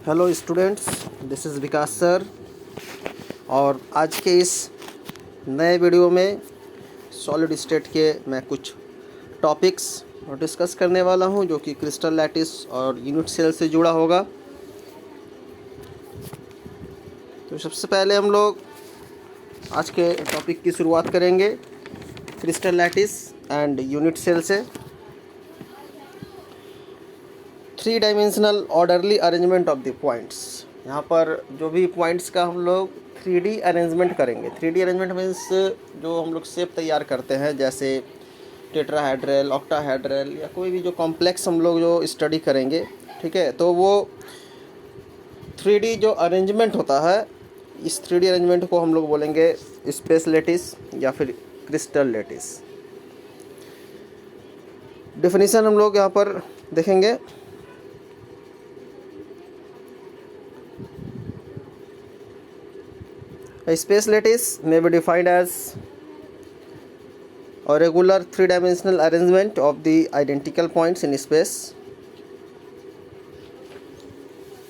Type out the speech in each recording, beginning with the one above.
Hello students, this is Vikas sir. और आज के इस नए वीडियो में सॉलिड स्टेट के मैं कुछ टॉपिक्स डिस्कस करने वाला हूं जो कि क्रिस्टल लैटिस और यूनिट सेल से जुड़ा होगा। तो सबसे पहले हम लोग आज के टॉपिक की शुरुआत करेंगे crystal lattice and unit cell से। 3 dimensional orderly arrangement of the points. यहाँ पर जो भी पॉइंट्स का हम लोग 3D अरेंजमेंट करेंगे। 3D अरेंजमेंट मीन्स जो हम लोग शेप तैयार करते हैं, जैसे टेट्राहेड्रल, ऑक्टाहेड्रल या कोई भी जो कॉम्प्लेक्स हम लोग जो स्टडी करेंगे, ठीक है। तो वो 3D जो अरेंजमेंट होता है, इस 3D अरेंजमेंट को हम लोग बोलेंगे स्पेस लैटिस या फिर क्रिस्टल लैटिस। डेफिनेशन हम लोग यहाँ पर देखेंगे। A space lattice may be defined as a regular 3-dimensional arrangement of the identical points in space।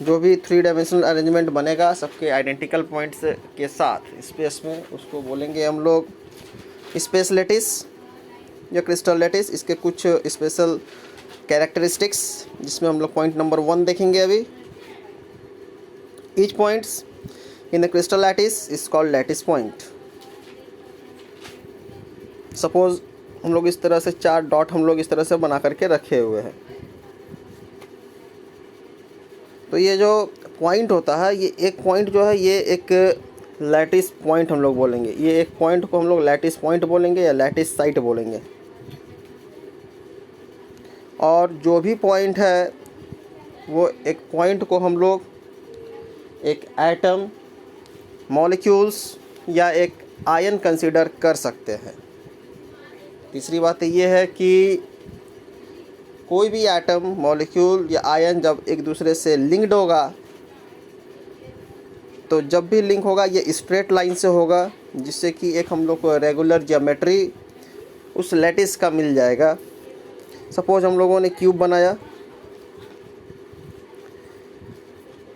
जो भी 3 डायमेंशनल अरेंजमेंट बनेगा सबके आइडेंटिकल पॉइंट्स के साथ स्पेस में, उसको बोलेंगे हम लोग स्पेस लैटिस या क्रिस्टल लैटिस। इसके कुछ स्पेशल कैरेक्टरिस्टिक्स जिसमें हम लोग पॉइंट नंबर 1 देखेंगे अभी। Each points in the crystal lattice is called lattice point। Suppose हम लोग इस तरह से 4 डॉट हम लोग इस तरह से बना करके रखे हुए हैं। तो ये जो पॉइंट होता है, ये एक पॉइंट जो है ये एक लैटिस पॉइंट हम लोग बोलेंगे। ये एक पॉइंट को हम लोग लैटिस पॉइंट बोलेंगे या लैटिस साइट बोलेंगे। और जो भी पॉइंट है वो एक पॉइंट को हम लोग एक एटम, मॉलिक्यूल्स या एक आयन कंसीडर कर सकते हैं। तीसरी बात ये है कि कोई भी एटम, मॉलिक्यूल या आयन जब एक दूसरे से लिंक्ड होगा, तो जब भी लिंक होगा ये स्ट्रेट लाइन से होगा, जिससे कि एक हम लोग को रेगुलर ज्योमेट्री उस लैटिस का मिल जाएगा। सपोज हम लोगों ने क्यूब बनाया,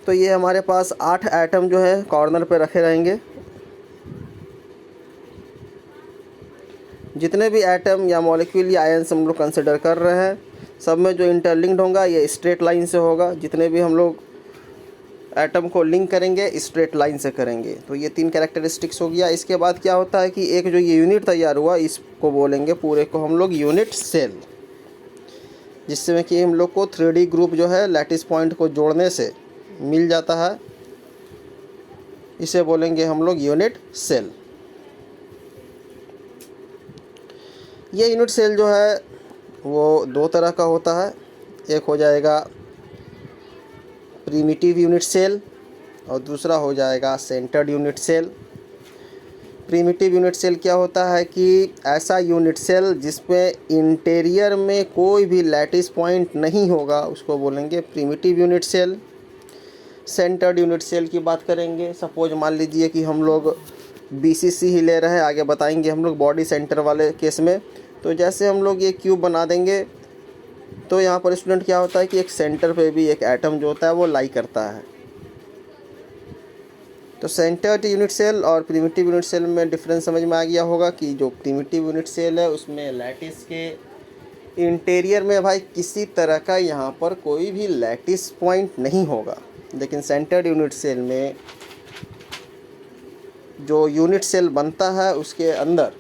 तो ये हमारे पास 8 एटम जो है कॉर्नर पे रखे रहेंगे। जितने भी एटम या मॉलिक्यूल या आयन्स हम लोग कंसिडर कर रहे हैं, सब में जो इंटरलिंक्ड होगा ये स्ट्रेट लाइन से होगा। जितने भी हम लोग एटम को लिंक करेंगे स्ट्रेट लाइन से करेंगे। तो ये 3 कैरेक्टरिस्टिक्स हो गया। इसके बाद क्या होता है कि एक जो ये यूनिट तैयार हुआ, इसको बोलेंगे पूरे को हम लोग यूनिट सेल, जिसमें कि हम लोग को 3D ग्रुप जो है लैटिस पॉइंट को जोड़ने से मिल जाता है। इसे बोलेंगे हम लोग यूनिट सेल। ये यूनिट सेल जो है वो 2 तरह का होता है। एक हो जाएगा प्रिमिटिव यूनिट सेल और दूसरा हो जाएगा centred unit cell. Primitive unit cell क्या होता है कि ऐसा यूनिट सेल जिसमें इंटीरियर में कोई भी लैटिस पॉइंट नहीं होगा, उसको बोलेंगे primitive unit cell. Centred unit cell की बात करेंगे। सपोज मान लीजिए कि हम लोग BCC ही ले रहे हैं, आगे बताएंगे हम लोग बॉडी सेंटर वाले केस में। तो जैसे हम लोग ये क्यूब बना देंगे, तो यहाँ पर स्टूडेंट क्या होता है कि एक सेंटर पे भी एक एटम जो होता है वो लाई करता है। तो सेंटर्ड यूनिट सेल और प्रिमिटिव यूनिट सेल में डिफरेंस समझ में आ गया होगा कि जो प्रिमिटिव यूनिट सेल है उसमें लैटिस के इंटीरियर में भाई किसी तरह का यहाँ पर कोई भी लैटिस पॉइंट नहीं होगा। लेकिन सेंटर्ड यूनिट सेल में जो यूनिट सेल बनता है उसके अंदर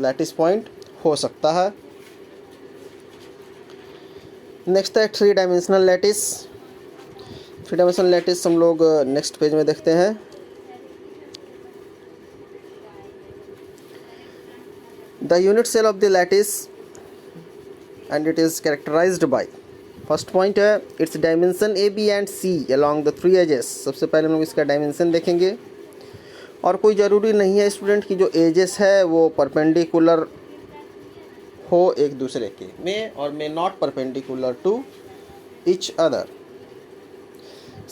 लैटिस पॉइंट हो सकता है। नेक्स्ट है 3 डायमेंशनल लैटिस। 3 डायमेंशनल लैटिस हम लोग नेक्स्ट पेज में देखते हैं। The unit cell of the lattice and it is characterized by, first point है it's dimension A, B and C along the 3 axes. सबसे पहले हम लोग इसका डायमेंशन देखेंगे। और कोई ज़रूरी नहीं है स्टूडेंट कि जो एजेस है वो परपेंडिकुलर हो एक दूसरे के में, और may not perpendicular to each other.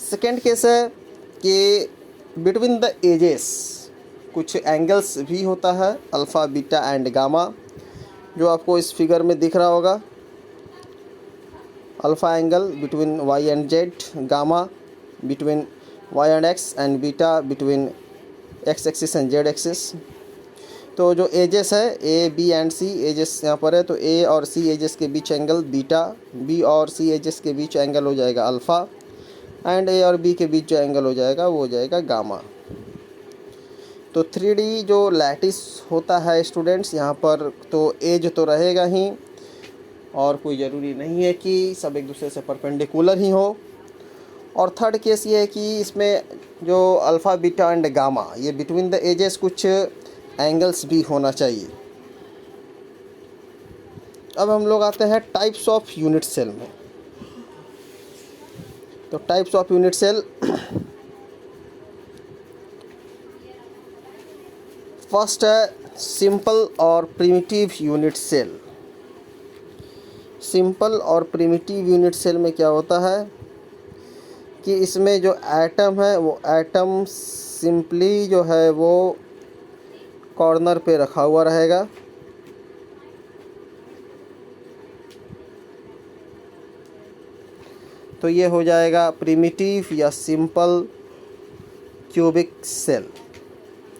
Second case है कि बिटवीन द एजेस कुछ एंगल्स भी होता है, अल्फ़ा, बीटा एंड गामा, जो आपको इस फिगर में दिख रहा होगा। Alpha angle between Y and Z, gamma between y and x and beta between x axis and z axis. तो जो एजेस है A B and C axes यहाँ पर है, तो ए और सी एजेस के बीच एंगल बीटा, बी और सी एजेस के बीच एंगल हो जाएगा अल्फ़ा, एंड ए और बी के बीच जो एंगल हो जाएगा वो हो जाएगा गामा। तो 3D जो लैटिस होता है स्टूडेंट्स यहाँ पर, तो एज तो रहेगा ही, और कोई ज़रूरी नहीं है कि सब एक दूसरे से परपेंडिकुलर ही हो। और थर्ड केस ये है कि इसमें जो अल्फ़ा बीटा एंड गामा ये बिटवीन द एजेस कुछ एंगल्स भी होना चाहिए। अब हम लोग आते हैं टाइप्स ऑफ यूनिट सेल में। तो types of unit cell, first है सिंपल और प्रिमिटिव यूनिट सेल। सिंपल और प्रिमिटिव यूनिट सेल में क्या होता है कि इसमें जो एटम है वो एटम सिंपली जो है वो कॉर्नर पे रखा हुआ रहेगा। तो ये हो जाएगा प्रिमिटिव या सिंपल क्यूबिक सेल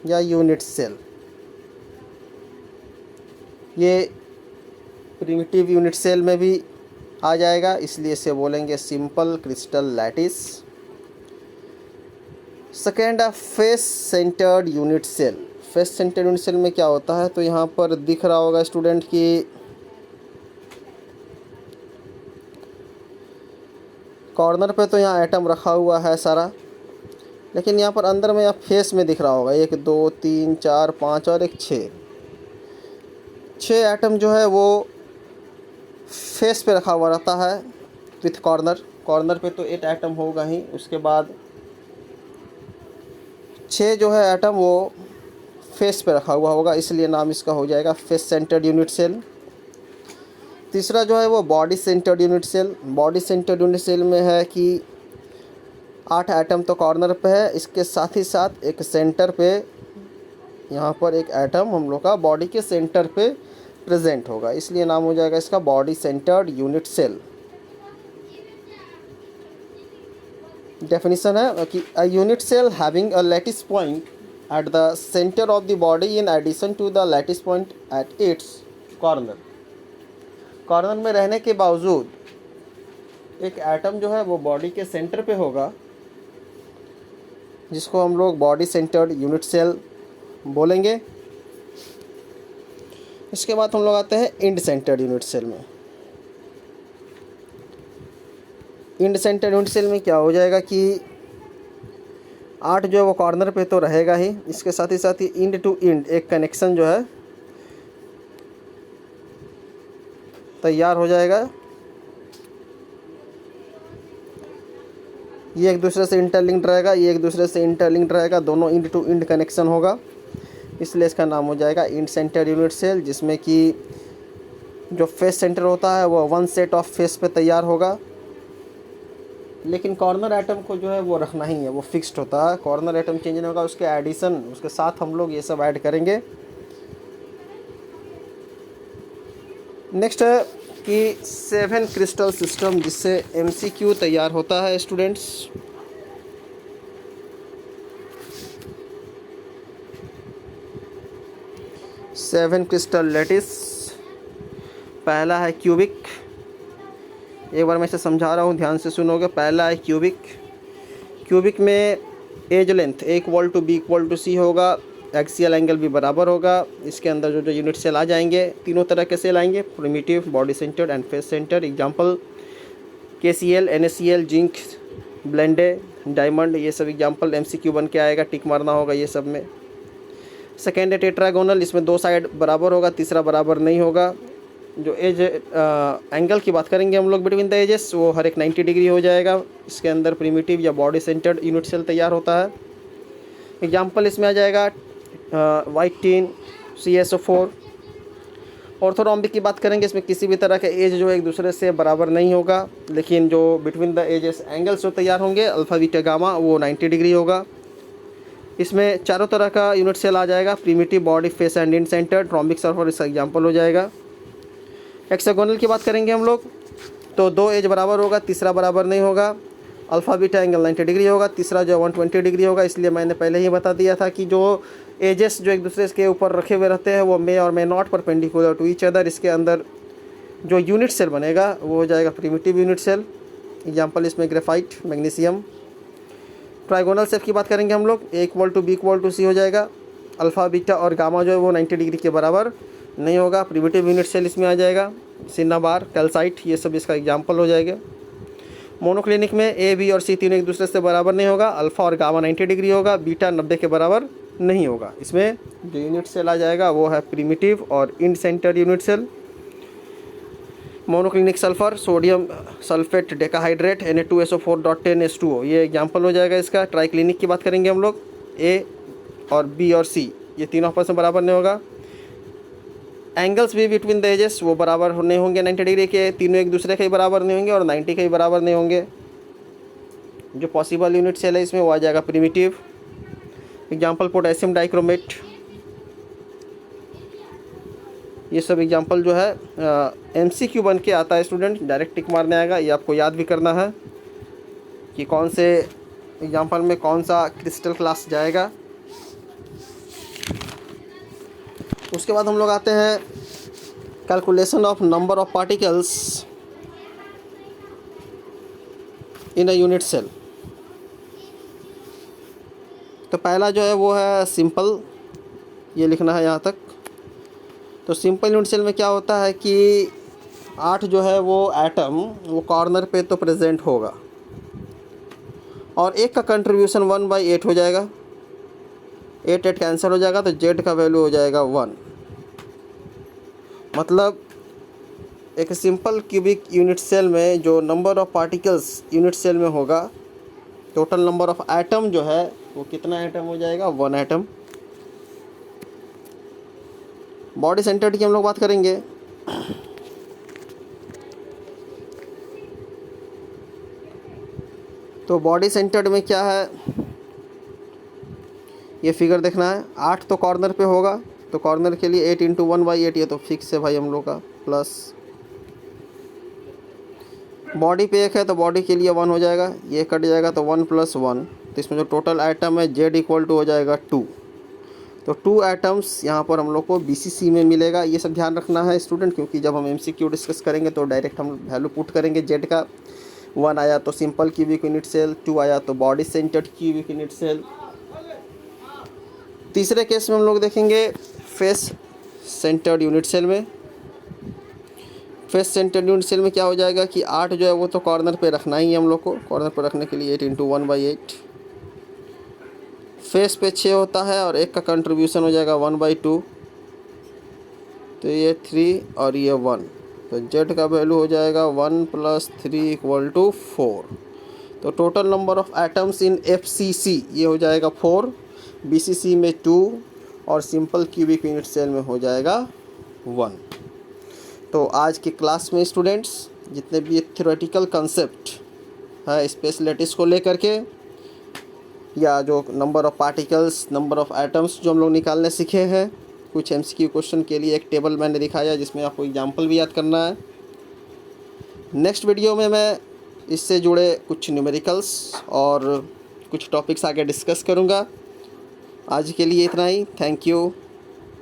या यूनिट सेल। ये प्रिमिटिव यूनिट सेल में भी आ जाएगा, इसलिए इसे बोलेंगे सिंपल क्रिस्टल लैटिस। सेकेंड है face centred unit cell. Face centred unit cell में क्या होता है, तो यहाँ पर दिख रहा होगा स्टूडेंट कि कॉर्नर पे तो यहाँ एटम रखा हुआ है सारा, लेकिन यहाँ पर अंदर में या फेस में दिख रहा होगा 1 2 3 4 5 और एक 6 एटम जो है वो फेस पे रखा हुआ रहता है विथ कॉर्नर पे तो 8 एटम होगा ही। उसके बाद 6 जो है एटम वो फेस पे रखा हुआ होगा, इसलिए नाम इसका हो जाएगा फेस सेंटर्ड यूनिट सेल। तीसरा जो है वो body centred unit cell. Body centred unit cell में है कि 8 एटम तो कॉर्नर पे है, इसके साथ ही साथ एक सेंटर पे यहाँ पर एक एटम हम लोग का बॉडी के सेंटर पे प्रेजेंट होगा, इसलिए नाम हो जाएगा इसका body centred unit cell. Definition है कि a unit cell having a lattice point at the centre of the body in addition to the lattice point at its corner. Corner में रहने के बावजूद एक एटम जो है वो बॉडी के सेंटर पे होगा, जिसको हम लोग बॉडी सेंटर्ड यूनिट सेल बोलेंगे। इसके बाद हम लोग आते हैं इंड सेंटर्ड यूनिट सेल में। इंड सेंटर्ड यूनिट सेल में क्या हो जाएगा कि 8 जो है वो कॉर्नर पे तो रहेगा ही, इसके साथ ही इंड टू इंड एक कनेक्शन जो है तैयार हो जाएगा। ये एक दूसरे से इंटरलिंक्ड रहेगा, ये एक दूसरे से इंटरलिंक्ड रहेगा, दोनों इंड टू इंड कनेक्शन होगा, इसलिए इसका नाम हो जाएगा इंड सेंटर्ड यूनिट सेल। जिसमें कि जो फेस सेंटर होता है वो 1 सेट ऑफ फेस पे तैयार होगा, लेकिन कॉर्नर एटम को जो है वो रखना ही है, वो फिक्स्ड होता है। कॉर्नर एटम चेंज नहीं होगा, उसके एडिशन उसके साथ हम लोग ये सब ऐड करेंगे। नेक्स्ट है कि 7 क्रिस्टल सिस्टम, जिससे MCQ तैयार होता है स्टूडेंट्स। Seven crystal lattice. पहला है क्यूबिक। एक बार मैं इसे समझा रहा हूँ, ध्यान से सुनोगे। पहला है क्यूबिक। क्यूबिक में एज लेंथ A=B=C होगा, एक्सियल एंगल भी बराबर होगा। इसके अंदर जो यूनिट सेल आ जाएंगे, तीनों तरह के सेल आएंगे, primitive, body centred and face centre. Example KCl, NaCl, zinc, blende, diamond, ये सब एग्जांपल MCQ बन के आएगा, टिक मारना होगा ये सब में। सेकेंड है टेट्रागोनल, इसमें 2 साइड बराबर होगा, तीसरा बराबर नहीं होगा। जो एज एंगल की बात करेंगे हम लोग बिटवीन द एजेस, वो हर एक 90 डिग्री हो जाएगा। इसके अंदर प्रिमिटिव या बॉडी सेंटर्ड यूनिट सेल तैयार होता है। एग्जांपल इसमें आ जाएगा वाइट टीन, CSO4। ऑर्थोरॉम्बिक की बात करेंगे, इसमें किसी भी तरह के एज जो एक दूसरे से बराबर नहीं होगा, लेकिन जो बिटवीन द एजेस एंगल्स जो तैयार होंगे अल्फ़ा बीटा गामा, वो 90 डिग्री होगा। इसमें चारों तरह का यूनिट सेल आ जाएगा, primitive, body, face and end centre. Rhombic sulphur इसका एग्जांपल हो जाएगा। हेक्सागोनल की बात करेंगे हम लोग, तो 2 एज बराबर होगा, तीसरा बराबर नहीं होगा। अल्फ़ा बीटा एंगल 90 डिग्री होगा, तीसरा जो 120 डिग्री होगा। इसलिए मैंने पहले ही बता दिया था कि जो एजेस जो एक दूसरे के ऊपर रखे हुए रहते हैं वो मे और may not perpendicular to each other. इसके अंदर जो यूनिट सेल बनेगा वो हो जाएगा प्रिमिटिव यूनिट सेल। एग्जाम्पल इसमें ग्रेफाइट, मैग्नीशियम। ट्राइगोनल शेप की बात करेंगे हम लोग, a equal to b equal to c हो जाएगा। अल्फ़ा बीटा और गामा जो है वो 90 डिग्री के बराबर नहीं होगा, प्रिमिटिव यूनिट सेल इसमें आ जाएगा। सिन्नाबार, कैल्साइट, ये सब इसका एग्जाम्पल हो जाएगा। मोनोक्लिनिक में ए, बी और सी तीनों एक दूसरे से बराबर नहीं होगा। अल्फ़ा और गामा 90 डिग्री होगा, बीटा 90 के बराबर नहीं होगा। इसमें जो यूनिट सेल आ जाएगा वो है प्रिमिटिव और end centred unit cell. Monoclinic sulphur, sodium sulphate decahydrate, Na2SO4.10H2O, ये एग्जाम्पल हो जाएगा इसका। ट्राइक्लिनिक की बात करेंगे हम लोग, ए और बी और सी ये तीनों आपस में बराबर नहीं होगा। एंगल्स भी बिटवीन द एजेस वो बराबर नहीं होंगे 90 डिग्री के, तीनों एक दूसरे के ही बराबर नहीं होंगे और 90 के ही बराबर नहीं होंगे। जो पॉसिबल यूनिट सेल है इसमें वो आ जाएगा प्रिमिटिव। एग्जाम्पल पोटेशियम डाइक्रोमेट, ये सब एग्जाम्पल जो है MCQ बन के आता है स्टूडेंट, डायरेक्ट टिक मारने आएगा। ये आपको याद भी करना है कि कौन से एग्जाम्पल में कौन सा क्रिस्टल क्लास जाएगा। उसके बाद हम लोग आते हैं calculation of number of particles in a unit cell. तो पहला जो है वो है सिंपल, ये लिखना है यहाँ तक। तो सिंपल यूनिट सेल में क्या होता है कि 8 जो है वो एटम वो कॉर्नर पे तो प्रेजेंट होगा और एक का कंट्रीब्यूशन 1/8 हो जाएगा। 8 कैंसिल हो जाएगा तो जेड का वैल्यू हो जाएगा 1। मतलब एक सिंपल क्यूबिक यूनिट सेल में जो number of particles unit cell में होगा, टोटल नंबर ऑफ एटम जो है वो कितना एटम हो जाएगा, 1 एटम। बॉडी सेंटर्ड की हम लोग बात करेंगे। तो बॉडी सेंटर्ड में क्या है, ये फिगर देखना है। 8 तो कॉर्नर पे होगा, तो कॉर्नर के लिए 8 × 1/8 ये तो फिक्स है भाई हम लोग का, प्लस बॉडी पे 1 है तो बॉडी के लिए 1 हो जाएगा, ये कट जाएगा तो 1 + 1। तो इसमें जो टोटल आइटम है जेड इक्वल टू हो जाएगा 2। तो 2 एटम्स यहाँ पर हम लोग को BCC में मिलेगा। ये सब ध्यान रखना है स्टूडेंट, क्योंकि जब हम MCQ डिस्कस करेंगे तो डायरेक्ट हम वैल्यू पुट करेंगे जेड का। 1 आया तो सिंपल क्यूबिक यूनिट सेल, 2 आया तो body centred cubic unit cell. तीसरे केस में हम लोग देखेंगे फेस सेंटर्ड यूनिट सेल में। फेस सेंटर्ड यूनिट सेल में क्या हो जाएगा कि 8 जो है वो तो कॉर्नर पे रखना ही है हम लोग को। कॉर्नर पे रखने के लिए 8 × 1/8। फेस पे 6 होता है और 1 का कंट्रीब्यूशन हो जाएगा 1/2। तो ये 3 और ये 1, तो जेड का वैल्यू हो जाएगा 1 + 3 = 4। तो total number of atoms in FCC ये हो जाएगा 4, BCC में 2 और सिंपल क्यूबिक यूनिट सेल में हो जाएगा 1। तो आज की क्लास में स्टूडेंट्स जितने भी थ्योरेटिकल कंसेप्ट है स्पेस लैटिस को लेकर के, या जो number of particles, number of atoms जो हम लोग निकालने सीखे हैं, कुछ MCQ क्वेश्चन के लिए एक टेबल मैंने दिखाया जिसमें आपको एग्जाम्पल भी याद करना है। नेक्स्ट वीडियो में मैं इससे जुड़े कुछ न्यूमेरिकल्स और कुछ टॉपिक्स आगे डिस्कस करूँगा। आज के लिए इतना ही। Thank you.